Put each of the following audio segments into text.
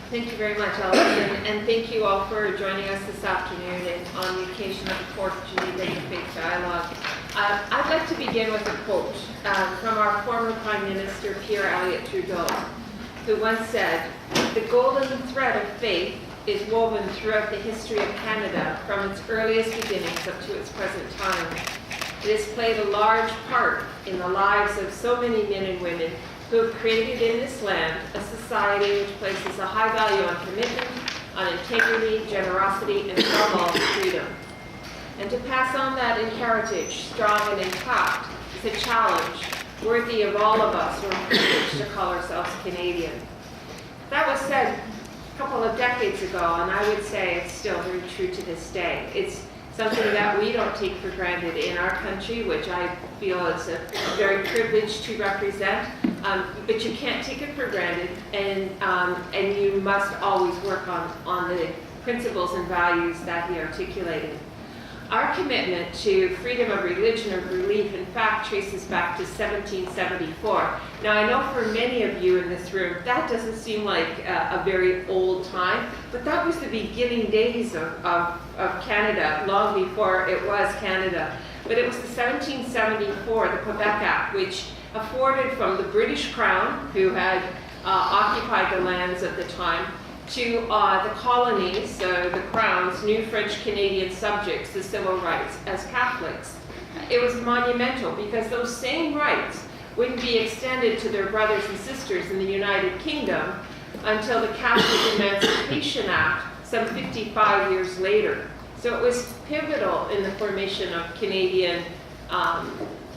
Thank you very much, Alison, and thank you all for joining us this afternoon on the occasion of the 4th Geneva Interfaith Dialogue. I'd like to begin with a quote from our former Prime Minister, Pierre Elliott Trudeau, who once said, "The golden thread of faith is woven throughout the history of Canada from its earliest beginnings up to its present time. It has played a large part in the lives of so many men and women who have created in this land a society which places a high value on commitment, on integrity, generosity, and above all, freedom. And to pass on that heritage, strong and intact, is a challenge worthy of all of us who are privileged to call ourselves Canadian." That was said a couple of decades ago, and I would say it's still very true to this day. It's something that we don't take for granted in our country, which I feel is a very privileged to represent. But you can't take it for granted, and you must always work on the principles and values that he articulated. Our commitment to freedom of religion or belief, in fact, traces back to 1774. Now, I know for many of you in this room, that doesn't seem like a very old time, but that was the beginning days of Canada, long before it was Canada. But it was the 1774, the Quebec Act, which afforded from the British Crown, who had occupied the lands at the time, to the colonies, the Crown's new French-Canadian subjects, the civil rights as Catholics. It was monumental because those same rights wouldn't be extended to their brothers and sisters in the United Kingdom until the Catholic Emancipation Act some 55 years later. So it was pivotal in the formation of Canadian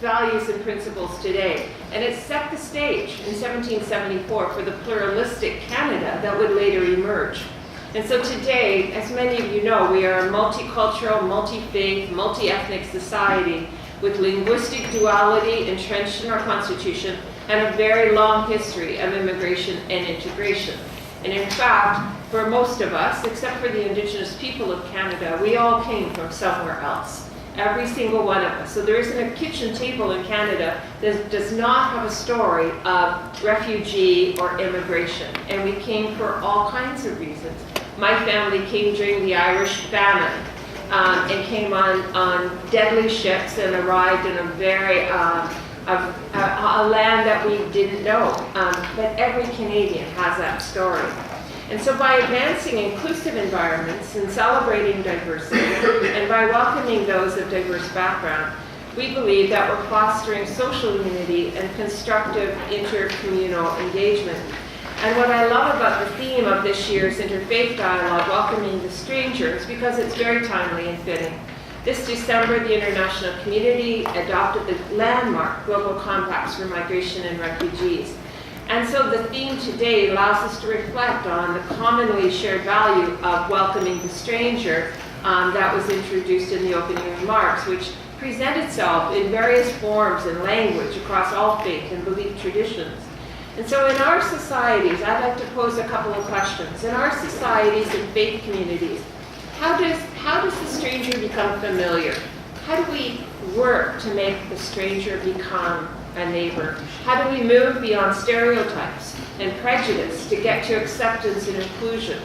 values and principles today. And it set the stage in 1774 for the pluralistic Canada that would later emerge. And so today, as many of you know, we are a multicultural, multi-faith, multi-ethnic society with linguistic duality entrenched in our Constitution and a very long history of immigration and integration. And in fact, for most of us, except for the Indigenous people of Canada, we all came from somewhere else. Every single one of us. So there isn't a kitchen table in Canada that does not have a story of refugee or immigration. And we came for all kinds of reasons. My family came during the Irish famine and came on deadly ships and arrived in a very a land that we didn't know. But every Canadian has that story. And so by advancing inclusive environments and celebrating diversity, and by welcoming those of diverse background, we believe that we're fostering social unity and constructive intercommunal engagement. And what I love about the theme of this year's Interfaith Dialogue, Welcoming the Stranger, is because it's very timely and fitting. This December, the international community adopted the landmark Global Compacts for Migration and Refugees. And so the theme today allows us to reflect on the commonly shared value of welcoming the stranger that was introduced in the opening remarks, which present itself in various forms and language across all faith and belief traditions. And so in our societies, I'd like to pose a couple of questions. In our societies and faith communities, how does the stranger become familiar? How do we work to make the stranger become a neighbor? How do we move beyond stereotypes and prejudice to get to acceptance and inclusion?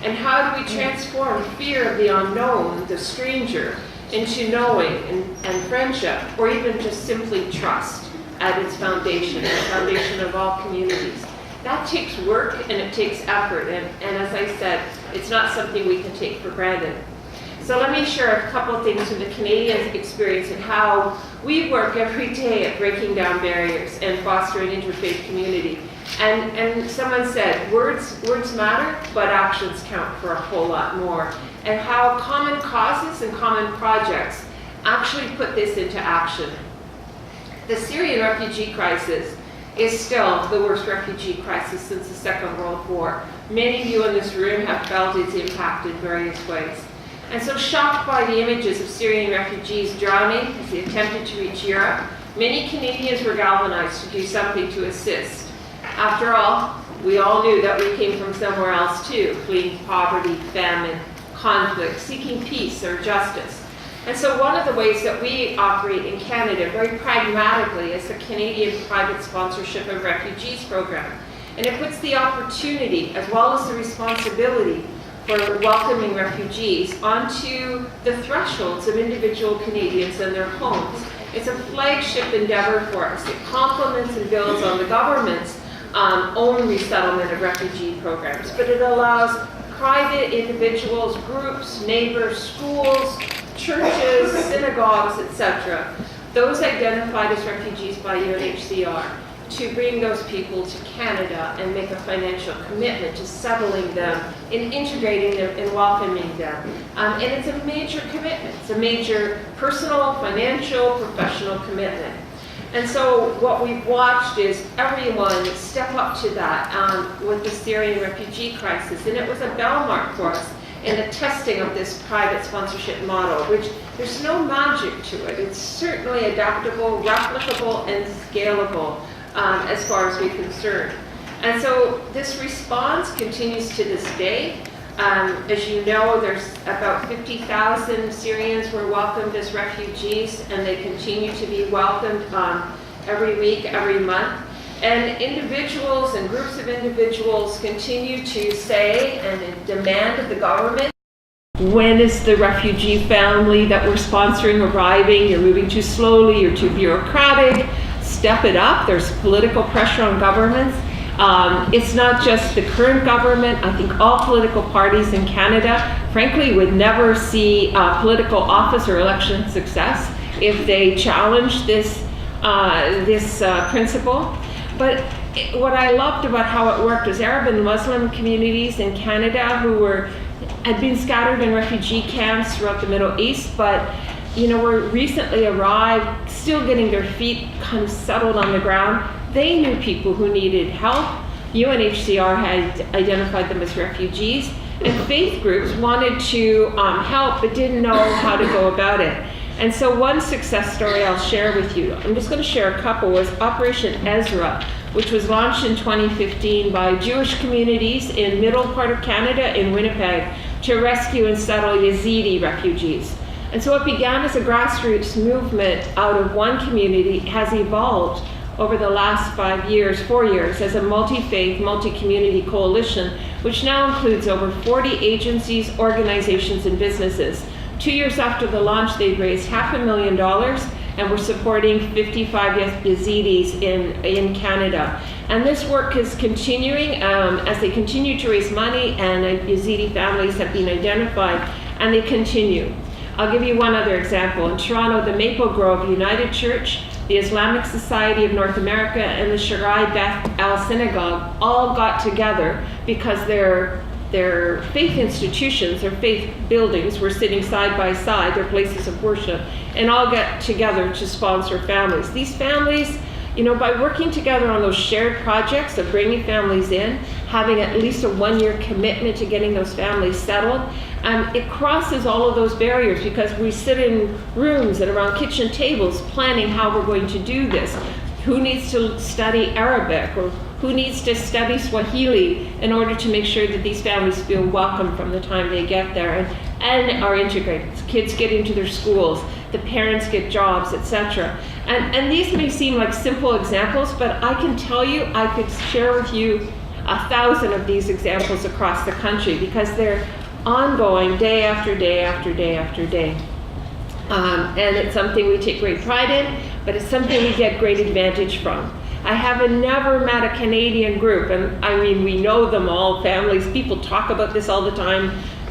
And how do we transform fear of the unknown, the stranger, into knowing and friendship, or even just simply trust at its foundation, the foundation of all communities? That takes work and it takes effort, and as I said, it's not something we can take for granted. So let me share a couple of things from the Canadian experience and how we work every day at breaking down barriers and fostering interfaith community. And someone said, words matter, but actions count for a whole lot more. And how common causes and common projects actually put this into action. The Syrian refugee crisis is still the worst refugee crisis since the Second World War. Many of you in this room have felt its impact in various ways. And so shocked by the images of Syrian refugees drowning as they attempted to reach Europe, many Canadians were galvanized to do something to assist. After all, we all knew that we came from somewhere else too, fleeing poverty, famine, conflict, seeking peace or justice. And so one of the ways that we operate in Canada very pragmatically is the Canadian Private Sponsorship of Refugees program. And it puts the opportunity, as well as the responsibility, for welcoming refugees onto the thresholds of individual Canadians and their homes. It's a flagship endeavor for us. It complements and builds on the government's own resettlement of refugee programs, but it allows private individuals, groups, neighbors, schools, churches, synagogues, etc., those identified as refugees by UNHCR, to bring those people to Canada and make a financial commitment to settling them and integrating them and welcoming them. And it's a major commitment. It's a major personal, financial, professional commitment. And so what we've watched is everyone step up to that with the Syrian refugee crisis. And it was a bellmark for us in the testing of this private sponsorship model, which there's no magic to it. It's certainly adaptable, replicable, and scalable as far as we're concerned. And so this response continues to this day. As you know, there's about 50,000 Syrians were welcomed as refugees, and they continue to be welcomed every week, every month. And individuals and groups of individuals continue to say and demand of the government, when is the refugee family that we're sponsoring arriving? You're moving too slowly, you're too bureaucratic, step it up. There's political pressure on governments. It's not just the current government. I think all political parties in Canada, frankly, would never see political office or election success if they challenged this principle. But what I loved about how it worked was Arab and Muslim communities in Canada who had been scattered in refugee camps throughout the Middle East, but were recently arrived, still getting their feet kind of settled on the ground. They knew people who needed help. UNHCR had identified them as refugees, and faith groups wanted to help but didn't know how to go about it. And so one success story I'll share with you, I'm just going to share a couple, was Operation Ezra, which was launched in 2015 by Jewish communities in middle part of Canada, in Winnipeg, to rescue and settle Yazidi refugees. And so it began as a grassroots movement out of one community, has evolved over the last 4 years, as a multi-faith, multi-community coalition, which now includes over 40 agencies, organizations, and businesses. 2 years after the launch, they've raised $500,000, and we're supporting 55 Yazidis in Canada. And this work is continuing as they continue to raise money, and Yazidi families have been identified, and they continue. I'll give you one other example. In Toronto, the Maple Grove United Church, the Islamic Society of North America, and the Sharai Beth Al Synagogue all got together because their faith institutions, their faith buildings were sitting side by side, their places of worship, and all got together to sponsor families. These families, by working together on those shared projects of bringing families in, having at least a 1-year commitment to getting those families settled, it crosses all of those barriers because we sit in rooms and around kitchen tables planning how we're going to do this. Who needs to study Arabic, or who needs to study Swahili in order to make sure that these families feel welcome from the time they get there and are integrated. Kids get into their schools, the parents get jobs, etc. And these may seem like simple examples, but I can tell you, I could share with you 1,000 of these examples across the country because they're ongoing day after day after day after day. And it's something we take great pride in, but it's something we get great advantage from. I have never met a Canadian group, and I mean, we know them all, families, people talk about this all the time.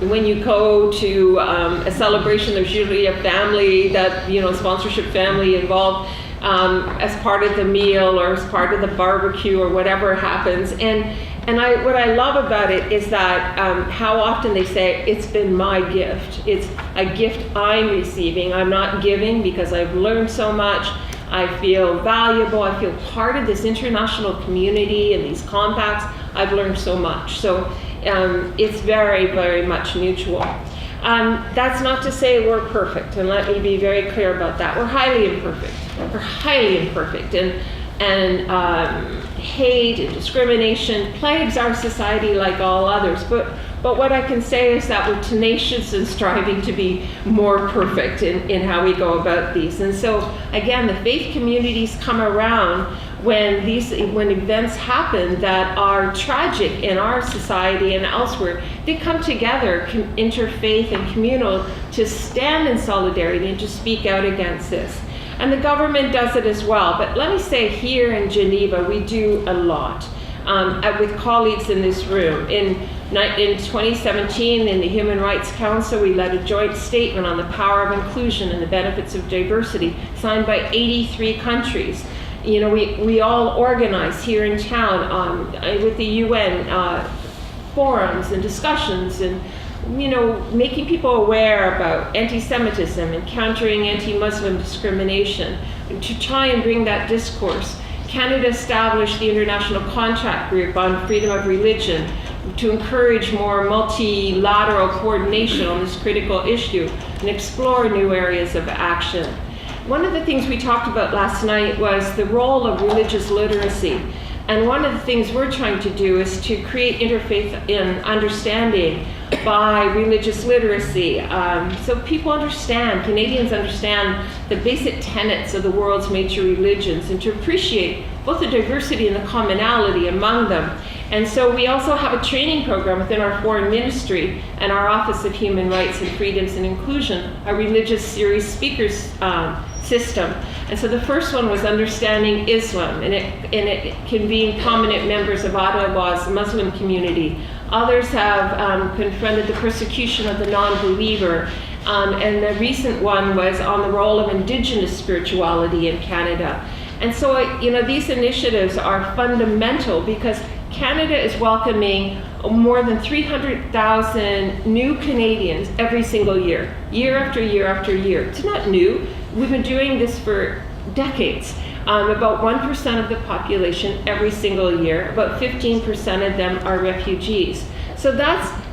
When you go to a celebration, there's usually a family that, sponsorship family involved as part of the meal or as part of the barbecue or whatever happens. And what I love about it is that how often they say, it's been my gift. It's a gift I'm receiving. I'm not giving because I've learned so much. I feel valuable. I feel part of this international community and these compacts. I've learned so much. So it's very, very much mutual. That's not to say we're perfect, and let me be very clear about that. We're highly imperfect. We're highly imperfect, and hate and discrimination plagues our society like all others. But what I can say is that we're tenacious and striving to be more perfect in how we go about these. And so, again, the faith communities come around when events happen that are tragic in our society and elsewhere, they come together, interfaith and communal, to stand in solidarity and to speak out against this. And the government does it as well. But let me say, here in Geneva, we do a lot with colleagues in this room. In 2017, in the Human Rights Council, we led a joint statement on the power of inclusion and the benefits of diversity, signed by 83 countries. You know, we all organize here in town with the UN forums and discussions, and making people aware about anti-Semitism and countering anti-Muslim discrimination, to try and bring that discourse. Canada established the International Contact Group on Freedom of Religion to encourage more multilateral coordination on this critical issue and explore new areas of action. One of the things we talked about last night was the role of religious literacy. And one of the things we're trying to do is to create interfaith understanding by religious literacy. So people understand, Canadians understand the basic tenets of the world's major religions, and to appreciate both the diversity and the commonality among them. And so we also have a training program within our foreign ministry and our Office of Human Rights and Freedoms and Inclusion, a religious series speakers system. And so the first one was Understanding Islam, and it convened prominent members of Ottawa's Muslim community. Others have confronted the persecution of the non-believer. And the recent one was on the role of Indigenous spirituality in Canada. And so, these initiatives are fundamental because Canada is welcoming more than 300,000 new Canadians every single year, year after year after year. It's not new. We've been doing this for decades. About 1% of the population every single year. About 15% of them are refugees. So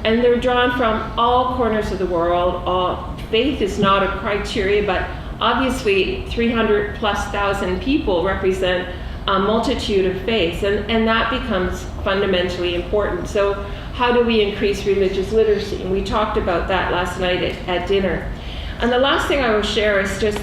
and they're drawn from all corners of the world. Faith is not a criteria, but obviously 300,000+ people represent a multitude of faiths, and that becomes fundamentally important. So how do we increase religious literacy? And we talked about that last night at dinner. And the last thing I will share is just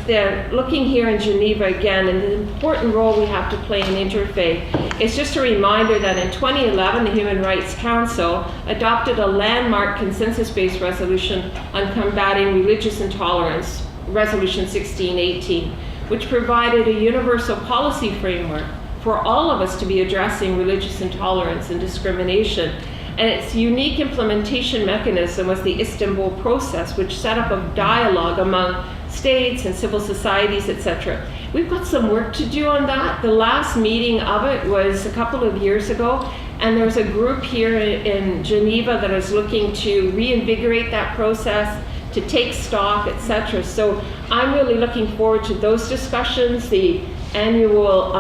looking here in Geneva again, and the important role we have to play in interfaith. It's just a reminder that in 2011, the Human Rights Council adopted a landmark consensus-based resolution on combating religious intolerance, Resolution 1618, which provided a universal policy framework for all of us to be addressing religious intolerance and discrimination. And its unique implementation mechanism was the Istanbul process, which set up a dialogue among states and civil societies, etc. We've got some work to do on that. The last meeting of it was a couple of years ago, and there's a group here in Geneva that is looking to reinvigorate that process, to take stock, etc. So I'm really looking forward to those discussions, the annual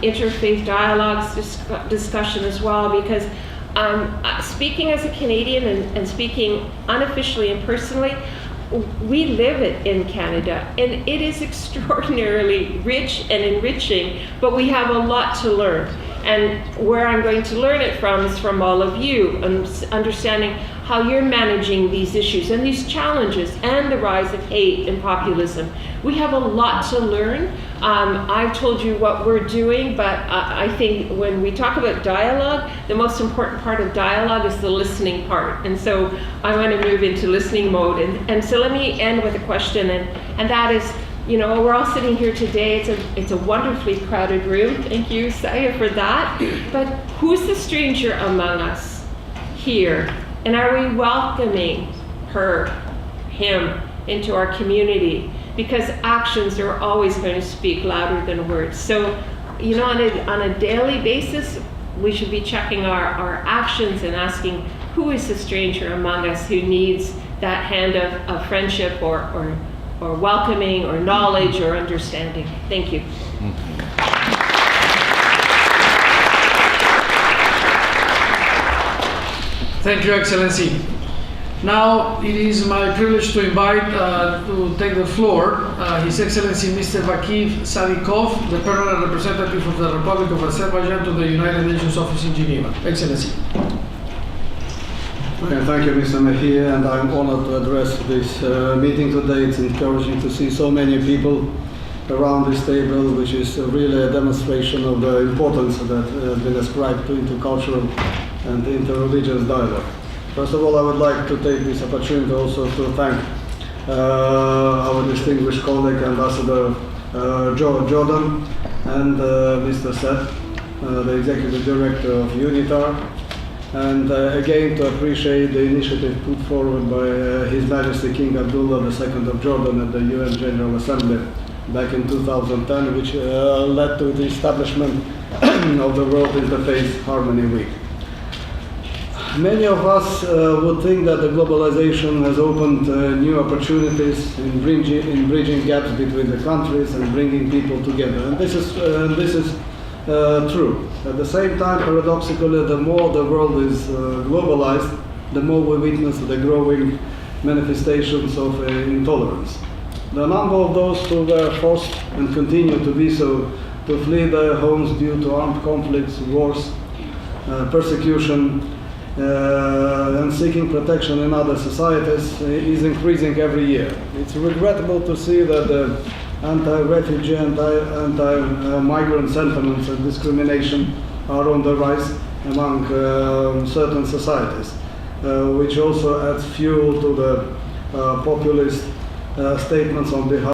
Interfaith Dialogues discussion as well, because speaking as a Canadian and speaking unofficially and personally, we live it in Canada, and it is extraordinarily rich and enriching, but we have a lot to learn. And where I'm going to learn it from is from all of you, and understanding how you're managing these issues and these challenges and the rise of hate and populism. We have a lot to learn. I've told you what we're doing, but I think when we talk about dialogue, the most important part of dialogue is the listening part. And so I want to move into listening mode. And so let me end with a question, and that is, we're all sitting here today. It's a wonderfully crowded room. Thank you, Saya, for that. But who's the stranger among us here? And are we welcoming him into our community? Because actions are always going to speak louder than words. So, on a daily basis, we should be checking our actions and asking, who is the stranger among us who needs that hand of friendship or welcoming or knowledge or understanding? Thank you. Thank you, Excellency. Now it is my privilege to invite to take the floor His Excellency Mr. Vakif Sadikov, the Permanent Representative of the Republic of Azerbaijan to the United Nations Office in Geneva. Excellency. Thank you, Mr. Mejia, and I'm honored to address this meeting today. It's encouraging to see so many people around this table, which is really a demonstration of the importance that has been ascribed to intercultural and interreligious dialogue. First of all, I would like to take this opportunity also to thank our distinguished colleague, Ambassador Jordan, and Mr. Seth, the Executive Director of UNITAR, and again to appreciate the initiative put forward by His Majesty King Abdullah II of Jordan at the UN General Assembly back in 2010, which led to the establishment of the World Interfaith Harmony Week. Many of us would think that the globalization has opened new opportunities in bridging gaps between the countries and bringing people together, and this is true. At the same time, paradoxically, the more the world is globalized, the more we witness the growing manifestations of intolerance. The number of those who were forced and continue to be so to flee their homes due to armed conflicts, wars, persecution, and seeking protection in other societies is increasing every year. It's regrettable to see that the anti-refugee, anti-migrant sentiments and discrimination are on the rise among certain societies, which also adds fuel to the populist statements on behalf